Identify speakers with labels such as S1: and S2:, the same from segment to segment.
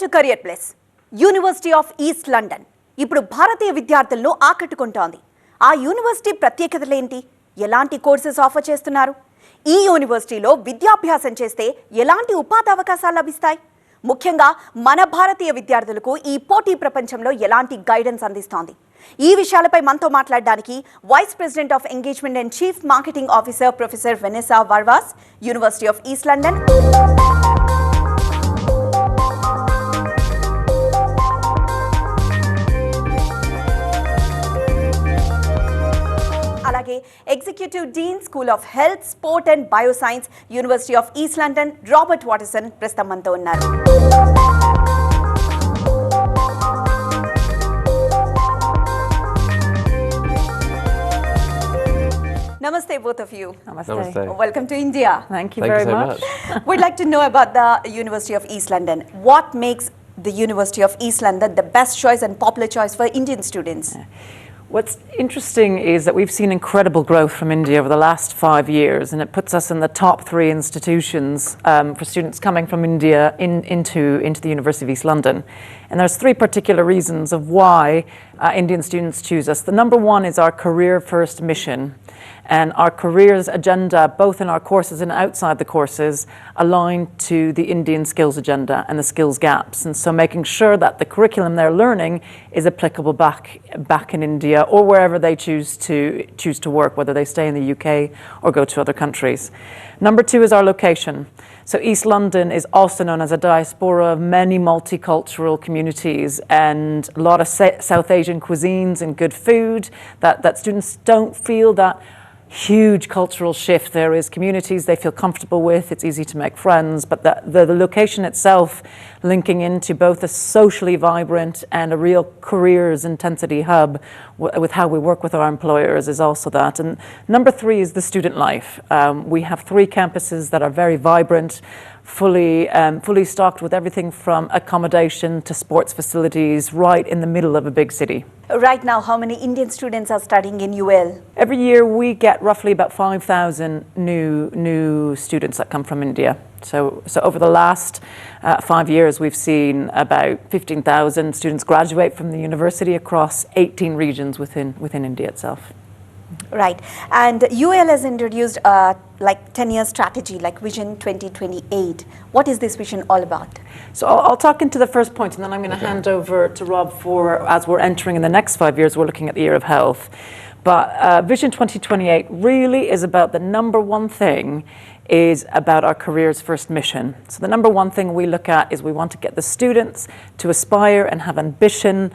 S1: To career plus. University of East London ఇప్పుడు భారతీయ విద్యార్థులను ఆకట్టుకుంటోంది. ఆ యూనివర్సిటీ ప్రత్యేకతలేంటి? ఎలాంటి కోర్సెస్ ఆఫర్ చేస్తున్నారు? ఈ యూనివర్సిటీలో విద్యాభ్యాసం చేస్తే ఎలాంటి ఉపాధి అవకాశాలు లభిస్తాయి? ముఖ్యంగా మన భారతీయ విద్యార్థులకు ఈ పోటీ ప్రపంచంలో ఎలాంటి గైడెన్స్ అందిస్తోంది? ఈ విషయాలపై మనతో మాట్లాడడానికి vice president of engagement and chief marketing officer professor Vanessa Varvas, University of East London. అలాగే executive dean, school of health, sport and bioscience, University of East London, Robert Watterson ప్రస్తుతం మనతో ఉన్నారు. Namaste, both of you.
S2: Namaste.
S1: Welcome to India.
S2: Thank you very much.
S1: We'd like to know about the University of East London. What makes the University of East London the best choice and popular choice for Indian students?
S2: What's interesting is that we've seen incredible growth from India over the last 5 years, and it puts us in the top 3 institutions for students coming from India into the University of East London. And there's 3 particular reasons of why Indian students choose us. The number one is our career first mission. And our careers agenda, both in our courses and outside the courses, align to the Indian skills agenda and the skills gaps. And so making sure that the curriculum they're learning is applicable back in India or wherever they choose to work, whether they stay in the UK or go to other countries. Number 2 is our location. So East London is also known as a diaspora of many multicultural communities and a lot of South Asian cuisines and good food, that students don't feel that huge cultural shift. There is communities they feel comfortable with, it's easy to make friends, but the location itself linking into both a socially vibrant and a real careers intensity hub with how we work with our employers is also that. And number 3 is the student life. We have 3 campuses that are very vibrant, fully stocked with everything from accommodation to sports facilities right in the middle of a big city.
S1: Right now, how many Indian students are studying in UL?
S2: Every year we get roughly about 5,000 new students that come from India. So over the last 5 years we've seen about 15,000 students graduate from the university across 18 regions within India itself.
S1: Right. And UL has introduced like 10-year strategy, like Vision 2028. What is this vision all about?
S2: So I'll talk into the first point, and then I'm going to hand over to Rob for, as we're entering in the next 5 years, we're looking at the year of health. But Vision 2028 really is about the number one thing is about our careers first mission. So the number one thing we look at is we want to get the students to aspire and have ambition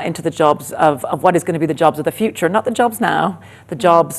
S2: into the jobs of what is going to be the jobs of the future, not the jobs now, the jobs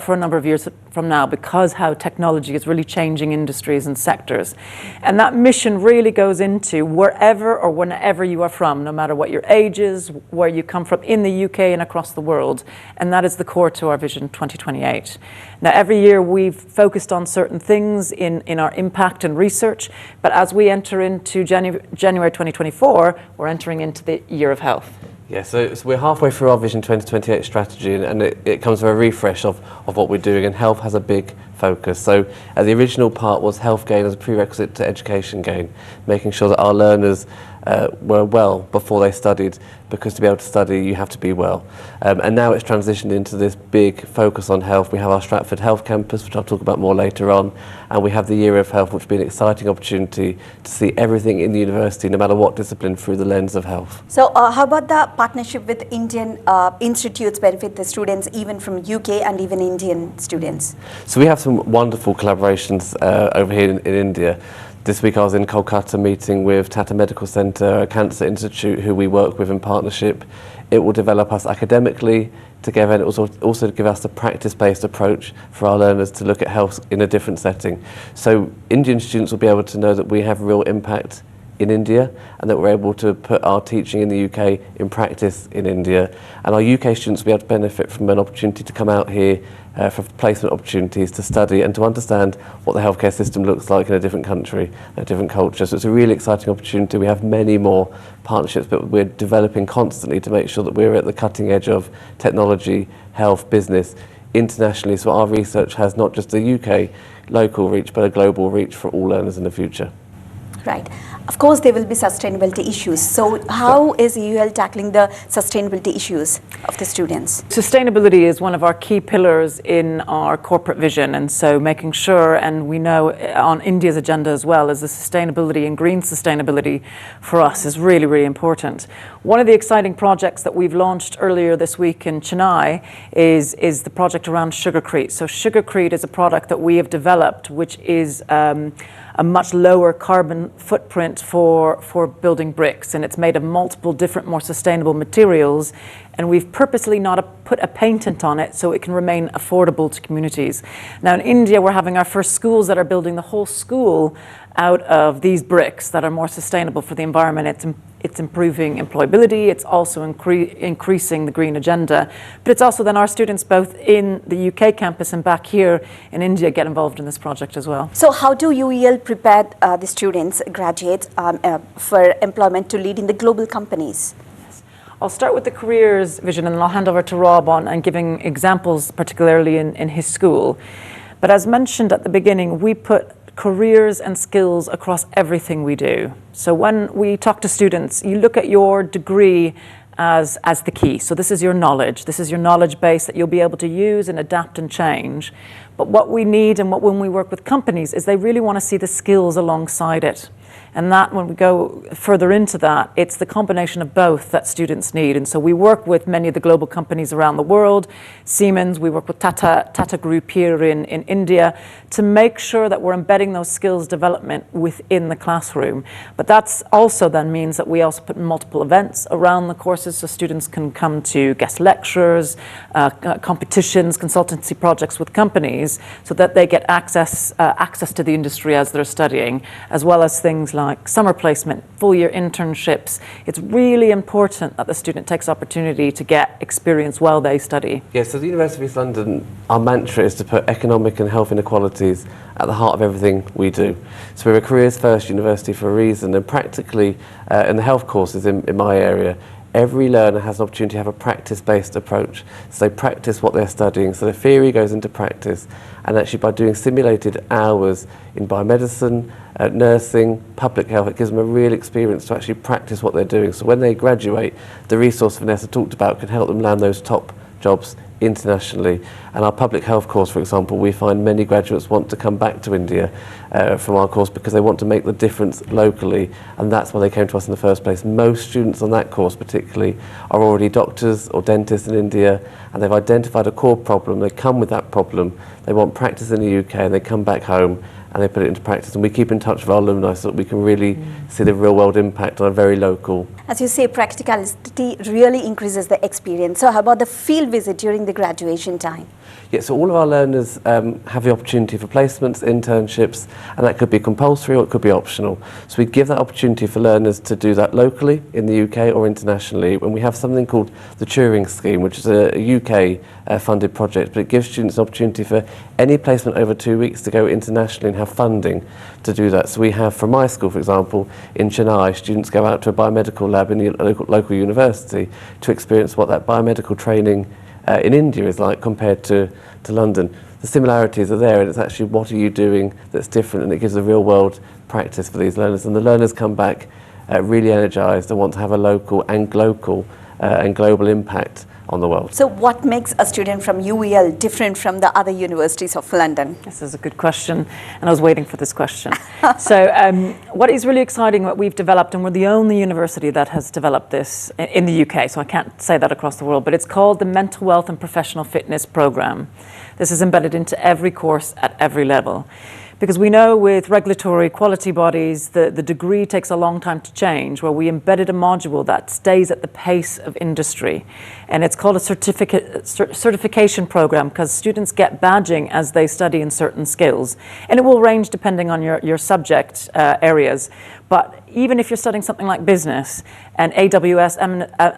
S2: for a number of years from now, because how technology is really changing industries and sectors. And that mission really goes into wherever or whenever you are from, no matter what your age is, where you come from in the UK and across the world. And that is the core to our Vision 2028. Now, every year we've focused on certain things in our impact and research, but as we enter into January 2024, we're entering into the year of health.
S3: Yeah, so we're halfway through our Vision 2028 strategy, and it comes with a refresh of what we're doing, and health has a big focus. So the original part was health gain as a prerequisite to education gain, making sure that our learners were well before they studied, because to be able to study you have to be well. And now it's transitioned into this big focus on health. We have our Stratford Health Campus, which I'll talk about more later on, and we have the Year of Health, which will be an exciting opportunity to see everything in the university, no matter what discipline, through the lens of health.
S1: So how about the partnership with Indian institutes benefit the students even from UK and even Indian students?
S3: So we have some wonderful collaborations over here in India. This week I was in Kolkata meeting with Tata Medical Centre, a cancer institute who we work with in partnership. It will develop us academically together, and it will also give us a practice-based approach for our learners to look at health in a different setting. So Indian students will be able to know that we have real impact in India, and that we're able to put our teaching in the UK in practice in India. And our UK students will be able to benefit from an opportunity to come out here for placement opportunities, to study and to understand what the healthcare system looks like in a different country, a different culture. So it's a really exciting opportunity. We have many more partnerships, but we're developing constantly to make sure that we're at the cutting edge of technology, health, business, internationally, so our research has not just a UK local reach, but a global reach for all learners in the future.
S1: Right. Of course, there will be sustainability issues. So how is UL tackling the sustainability issues of the students?
S2: Sustainability is one of our key pillars in our corporate vision, and so making sure, and we know on India's agenda as well, is the sustainability and green sustainability for us is really, really important. One of the exciting projects that we've launched earlier this week in Chennai is the project around sugarcrete. So sugarcrete is a product that we have developed, which is a much lower carbon footprint for building bricks, and it's made of multiple different, more sustainable materials, and we've purposely not put a patent on it so it can remain affordable to communities. Now in India, we're having our first schools that are building the whole school out of these bricks that are more sustainable for the environment. It's improving employability, it's also increasing the green agenda, but it's also then our students both in the UK campus and back here in India get involved in this project as well.
S1: So how do UEL prepare the students, graduates, for employment to lead in the global companies?
S2: I'll start with the careers vision and then I'll hand over to Rob on giving examples, particularly in his school. But as mentioned at the beginning, we put careers and skills across everything we do. So when we talk to students, you look at your degree as the key. So this is your knowledge base that you'll be able to use and adapt and change. But what we need and when we work with companies is they really want to see the skills alongside it. And that, when we go further into that, it's the combination of both that students need. And so we work with many of the global companies around the world, Siemens, we work with Tata Group here in India, to make sure that we're embedding those skills development within the classroom. But that's also then means that we also put multiple events around the courses so students can come to guest lectures, competitions, consultancy projects with companies, so that they get access to the industry as they're studying, as well as things like summer placement, full-year internships. It's really important that the student takes opportunity to get experience while they study.
S3: Yeah, so the University of East London, our mantra is to put economic and health inequalities at the heart of everything we do. So we're a careers first university for a reason, and practically in the health courses in my area, every learner has an opportunity to have a practice-based approach. So they practice what they're studying. So the theory goes into practice, and actually by doing simulated hours in biomedicine, nursing, public health, it gives them a real experience to actually practice what they're doing. So when they graduate, the resource Vanessa talked about can help them land those top jobs internationally. And our public health course, for example, we find many graduates want to come back to India from our course because they want to make the difference locally, and that's why they came to us in the first place. Most students on that course particularly are already doctors or dentists in India, and they've identified a core problem. They come with that problem, they want practice in the UK, and they come back home and they put it into practice. And we keep in touch with our alumni so that we can really see the real world impact on a very local.
S1: As you say, practicality really increases the experience. So how about the field visit during the graduation time?
S3: Yeah, so all of our learners have the opportunity for placements, internships, and that could be compulsory or it could be optional. So we give that opportunity for learners to do that locally in the UK or internationally. And we have something called the Turing Scheme, which is a UK funded project, but it gives students an opportunity for any placement over 2 weeks to go internationally and have funding to do that. So we have, from my school, for example, in Chennai, students go out to a biomedical lab in the local university to experience what that biomedical training in India is like compared to London. The similarities are there, and it's actually what are you doing that's different, and it gives a real world practice for these learners. And the learners come back really energised and want to have a local and global impact on the world.
S1: So what makes a student from UEL different from the other universities of London?
S2: This is a good question, and I was waiting for this question. So what is really exciting, what we've developed, and we're the only university that has developed this in the UK, so I can't say that across the world, but it's called the Mental Wealth and Professional Fitness Programme. This is embedded into every course at every level. Because we know with regulatory quality bodies, the degree takes a long time to change, where we embedded a module that stays at the pace of industry. And it's called a certification program, because students get badging as they study in certain skills. And it will range depending on your subject areas. But even if you're studying something like business, and AWS,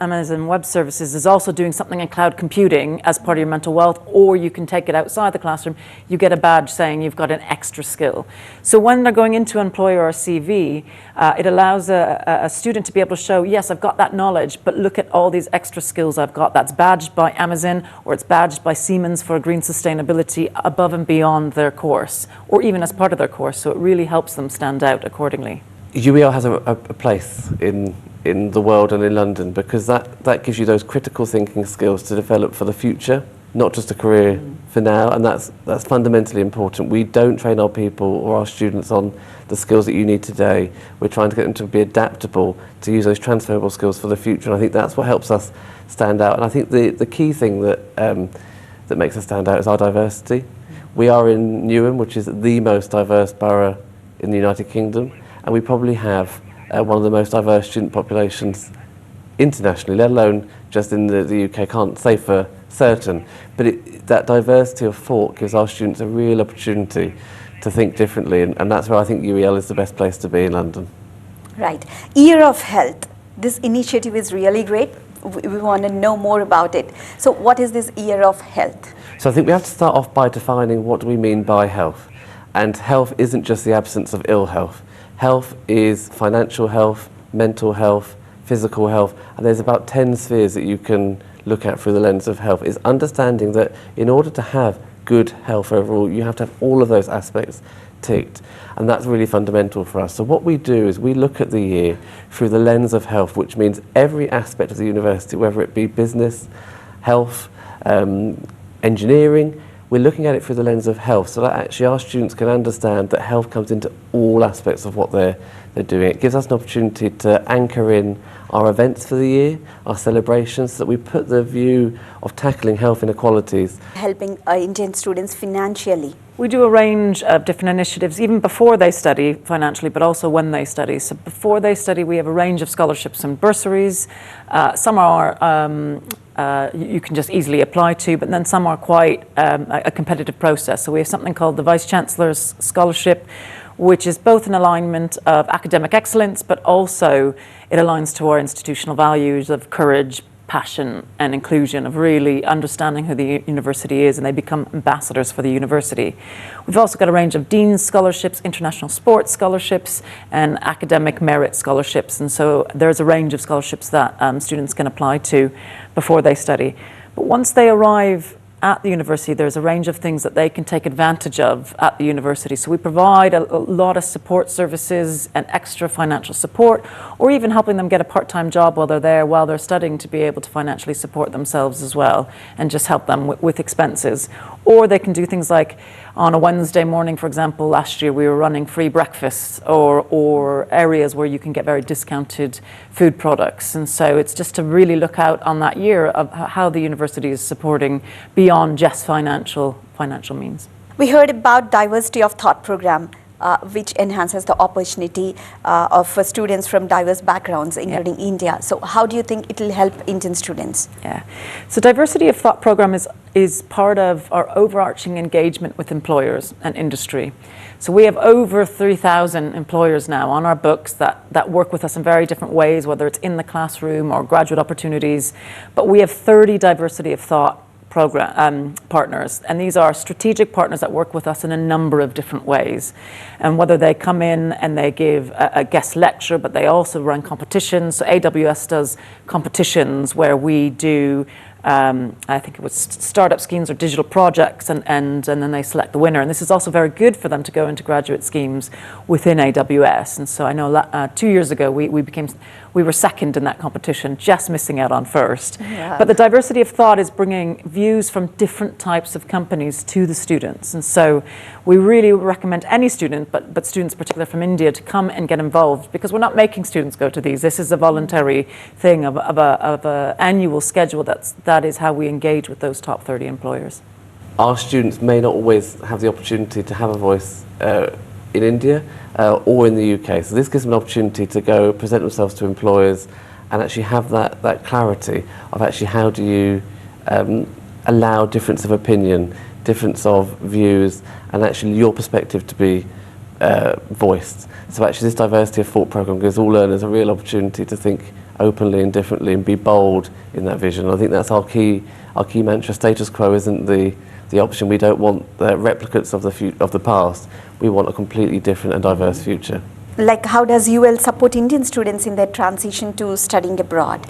S2: Amazon Web Services, is also doing something in cloud computing as part of your mental wealth, or you can take it outside the classroom, you get a badge saying you've got an extra skill. So when they're going into employer or CV, it allows a student to be able to show, yes, I've got that knowledge, but look at all these extra skills I've got. That's badged by Amazon, or it's badged by Siemens for green sustainability above and beyond their course, or even as part of their course. So it really helps them stand out accordingly.
S3: UEL has a place in the world and in London because that gives you those critical thinking skills to develop for the future, not just a career for now, and that's fundamentally important. We don't train our people or our students on the skills that you need today. We're trying to get them to be adaptable, to use those transferable skills for the future, and I think that's what helps us stand out. And I think the key thing that makes us stand out is our diversity. We are in Newham, which is the most diverse borough in the United Kingdom, and we probably have one of the most diverse student populations internationally, let alone just in the UK. Can't say for certain, but that diversity of thought gives our students a real opportunity to think differently, and that's where I think UEL is the best place to be in London.
S1: Right. Year of Health. This initiative is really great. We want to know more about it. So what is this Year of Health?
S3: So I think we have to start off by defining what do we mean by health. And health isn't just the absence of ill health. Health is financial health, mental health, physical health, and there's about 10 spheres that you can look at through the lens of health. It's understanding that in order to have good health overall, you have to have all of those aspects ticked, and that's really fundamental for us. So what we do is we look at the year through the lens of health, which means every aspect of the university, whether it be business, health, engineering, we're looking at it through the lens of health, so that actually our students can understand that health comes into all aspects of what they're doing. It gives us an opportunity to anchor in our events for the year, our celebrations, so that we put the view of tackling health inequalities.
S1: Helping Indian students financially.
S2: We do a range of different initiatives, even before they study financially, but also when they study. So before they study, we have a range of scholarships and bursaries. Some are you can just easily apply to, but then some are quite a competitive process. So we have something called the Vice Chancellor's Scholarship, which is both an alignment of academic excellence, but also it aligns to our institutional values of courage, passion and inclusion, of really understanding who the university is, and they become ambassadors for the university. We've also got a range of Dean's scholarships, international sports scholarships and academic merit scholarships, and so there's a range of scholarships that students can apply to before they study. But once they arrive at the university, there's a range of things that they can take advantage of at the university. So we provide a lot of support services and extra financial support, or even helping them get a part-time job while they're there, while they're studying, to be able to financially support themselves as well, and just help them with expenses. Or they can do things like, on a Wednesday morning, for example, last year we were running free breakfasts, or areas where you can get very discounted food products. And so it's just to really look out on that year of how the university is supporting beyond just financial means.
S1: We heard about Diversity of Thought program, which enhances the opportunity of students from diverse backgrounds, including India. So how do you think it will help Indian students?
S2: Yeah, so Diversity of Thought program is part of our overarching engagement with employers and industry. So we have over 3,000 employers now on our books that work with us in very different ways, whether it's in the classroom or graduate opportunities. But we have 30 Diversity of Thought program partners, and these are strategic partners that work with us in a number of different ways. And whether they come in and they give a guest lecture, but they also run competitions. So AWS does competitions where we do I think it was startup schemes or digital projects, and then they select the winner. And this is also very good for them to go into graduate schemes within AWS. And so I know 2 years ago we were second in that competition, just missing out on first. Yeah. But the Diversity of Thought is bringing views from different types of companies to the students. And so we really recommend any student, but students particularly from India, to come and get involved, because we're not making students go to these. This is a voluntary thing of a annual schedule. That is how we engage with those top 30 employers.
S3: Our students may not always have the opportunity to have a voice in India or in the UK. So this gives them an opportunity to go present themselves to employers and actually have that clarity of actually how do you allow difference of opinion, difference of views, and actually your perspective to be voiced. So actually this Diversity of Thought program gives all learners a real opportunity to think openly and differently and be bold in that vision. I think that's our key mantra. Status quo isn't the option. We don't want replicates of the past. We want a completely different and diverse future.
S1: Like, how does UL support Indian students in their transition to studying abroad?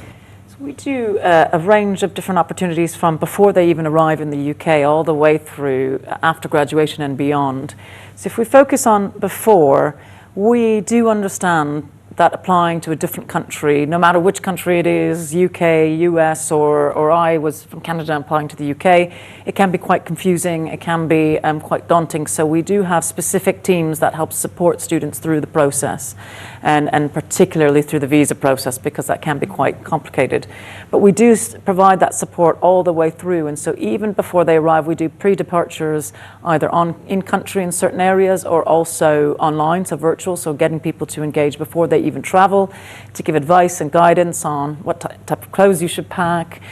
S2: So we do a range of different opportunities from before they even arrive in the UK all the way through after graduation and beyond. So if we focus on before, We do understand that applying to a different country, no matter which country it is, UK, US, or I was from Canada applying to the UK, it can be quite confusing, it can be quite daunting. So we do have specific teams that help support students through the process, and particularly through the visa process, because that can be quite complicated. But we do provide that support all the way through, and so even before they arrive, we do pre-departures either in country in certain areas or also online, so virtual, so getting people to engage before they even travel, to give advice and guidance on what type of clothes you should pack,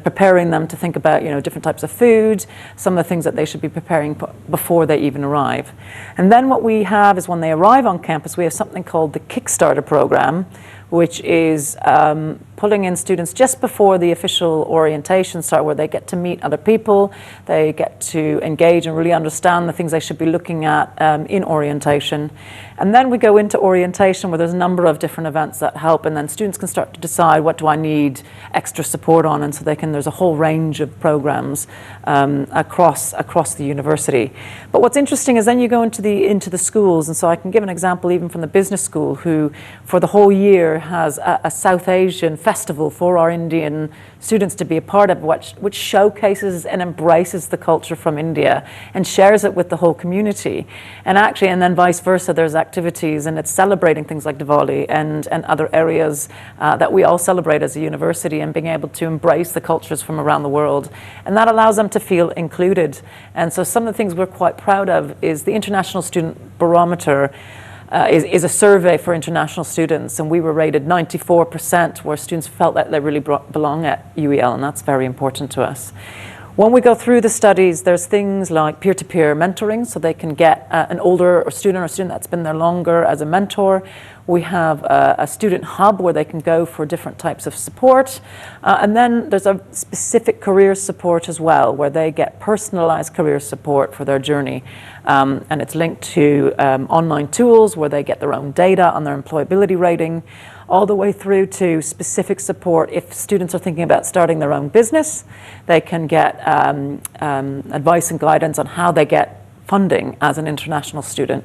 S2: preparing them to think about, different types of food, some of the things that they should be preparing before they even arrive. And then what we have is when they arrive on campus, we have something called the Kickstarter program, which is pulling in students just before the official orientation start, where they get to meet other people, they get to engage and really understand the things they should be looking at in orientation. And then we go into orientation, where there's a number of different events that help, and then students can start to decide, what do I need extra support on? And so there's a whole range of programs across the university. But what's interesting is then you go into the schools, and so I can give an example even from the business school, who for the whole year has a South Asian festival for our Indian students to be a part of, which showcases and embraces the culture from India and shares it with the whole community. And then vice versa, there's activities, and it's celebrating things like Diwali and other areas that we all celebrate as a university, and being able to embrace the cultures from around the world. And that allows them to feel included. And so some of the things we're quite proud of is the International Student Barometer is a survey for international students, and we were rated 94%, where students felt that they really belong at UEL, and that's very important to us. When we go through the studies, there's things like peer-to-peer mentoring, so they can get an older student that's been there longer as a mentor. We have a student hub where they can go for different types of support. And then there's a specific career support as well, where they get personalized career support for their journey. And it's linked to online tools where they get their own data on their employability rating, all the way through to specific support. If students are thinking about starting their own business, they can get advice and guidance on how they get funding as an international student.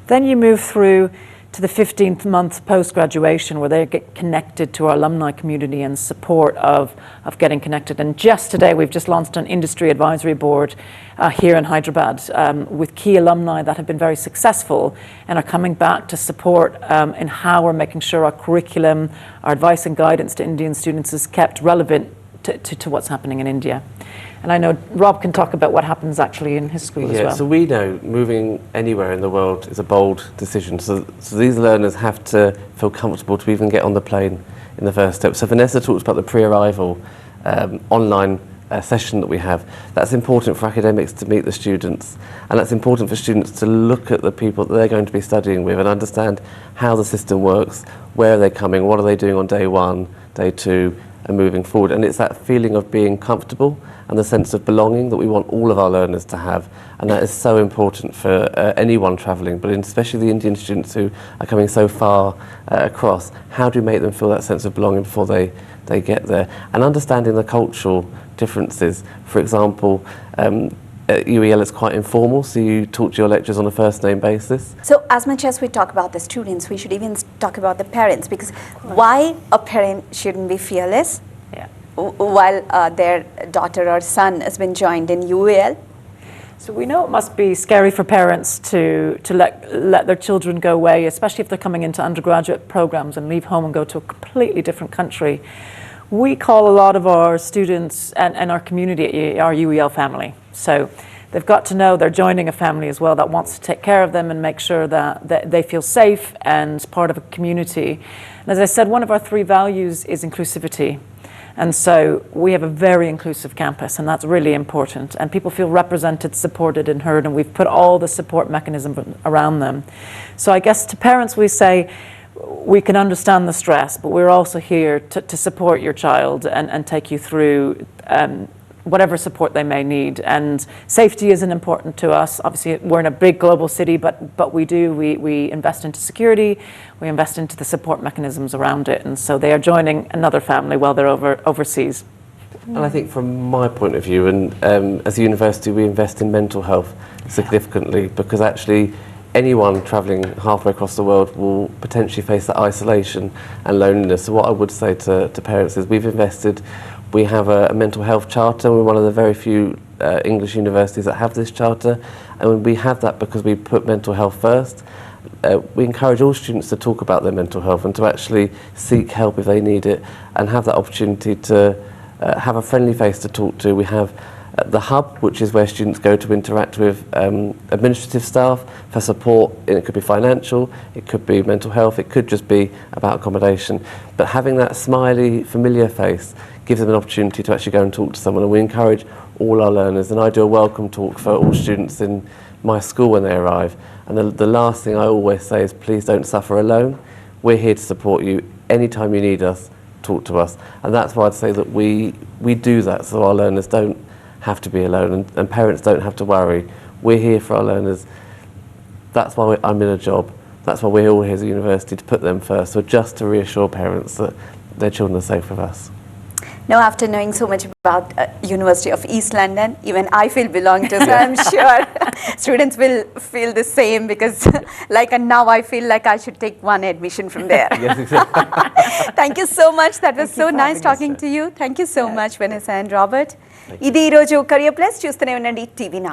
S2: Then you move through to the 15th month post-graduation, where they get connected to our alumni community and support of getting connected. And just today, we've just launched an industry advisory board here in Hyderabad with key alumni that have been very successful and are coming back to support in how we're making sure our curriculum, our advice and guidance to Indian students is kept relevant to what's happening in India. And I know Rob can talk about what happens actually in his school as well.
S3: So we know moving anywhere in the world is a bold decision. So these learners have to feel comfortable to even get on the plane in the first step. So Vanessa talks about the pre-arrival online session that we have. That's important for academics to meet the students, and that's important for students to look at the people that they're going to be studying with and understand how the system works, where are they coming, what are they doing on day one, day two, and moving forward. And it's that feeling of being comfortable and the sense of belonging that we want all of our learners to have. And that is so important for anyone travelling, but especially the Indian students who are coming so far across. How do you make them feel that sense of belonging before they get there? And understanding the cultural differences. For example, at UEL it's quite informal, so you talk to your lecturers on a first name basis.
S1: So as much as we talk about the students, we should even talk about the parents, because why a parent shouldn't be fearless while their daughter or son has been joined in UEL?
S2: So we know it must be scary for parents to let their children go away, especially if they're coming into undergraduate programs and leave home and go to a completely different country. We call a lot of our students and our community our UEL family. So they've got to know they're joining a family as well that wants to take care of them and make sure that they feel safe and part of a community. And as I said, one of our 3 values is inclusivity. And so we have a very inclusive campus, and that's really important. And people feel represented, supported, and heard, and we've put all the support mechanisms around them. So I guess to parents we say, we can understand the stress, but we're also here to support your child and take you through whatever support they may need. And safety isn't important to us. Obviously, we're in a big global city, but we invest into security, we invest into the support mechanisms around it. And so they are joining another family while they're overseas.
S3: And I think from my point of view, and as a university, we invest in mental health significantly, because actually anyone travelling halfway across the world will potentially face that isolation and loneliness. So what I would say to parents is we have a mental health charter. We're one of the very few English universities that have this charter, and we have that because we put mental health first. We encourage all students to talk about their mental health and to actually seek help if they need it, and have that opportunity to have a friendly face to talk to. We have the hub, which is where students go to interact with administrative staff for support, and it could be financial, it could be mental health, it could just be about accommodation. But having that smiley, familiar face gives them an opportunity to actually go and talk to someone, and we encourage all our learners, and I do a welcome talk for all students in my school when they arrive, and the last thing I always say is please don't suffer alone. We're here to support you. Anytime you need us, talk to us. And that's why I'd say that we do that so our learners don't have to be alone, and parents don't have to worry. We're here for our learners. That's why I'm in a job. That's why we're all here as a university, to put them first, so just to reassure parents that their children are safe with us.
S1: Now, after knowing so much about University of East London, even I feel belong to, so I'm sure students will feel the same, because and now I feel like I should take one admission from there.
S3: Yes, exactly.
S1: Thank you so much. That was so nice talking to you. Thank you so much, Vanessa and Robert. ఇది ఈరోజు Career Plus. చూస్తూనే ఉండండి TV9.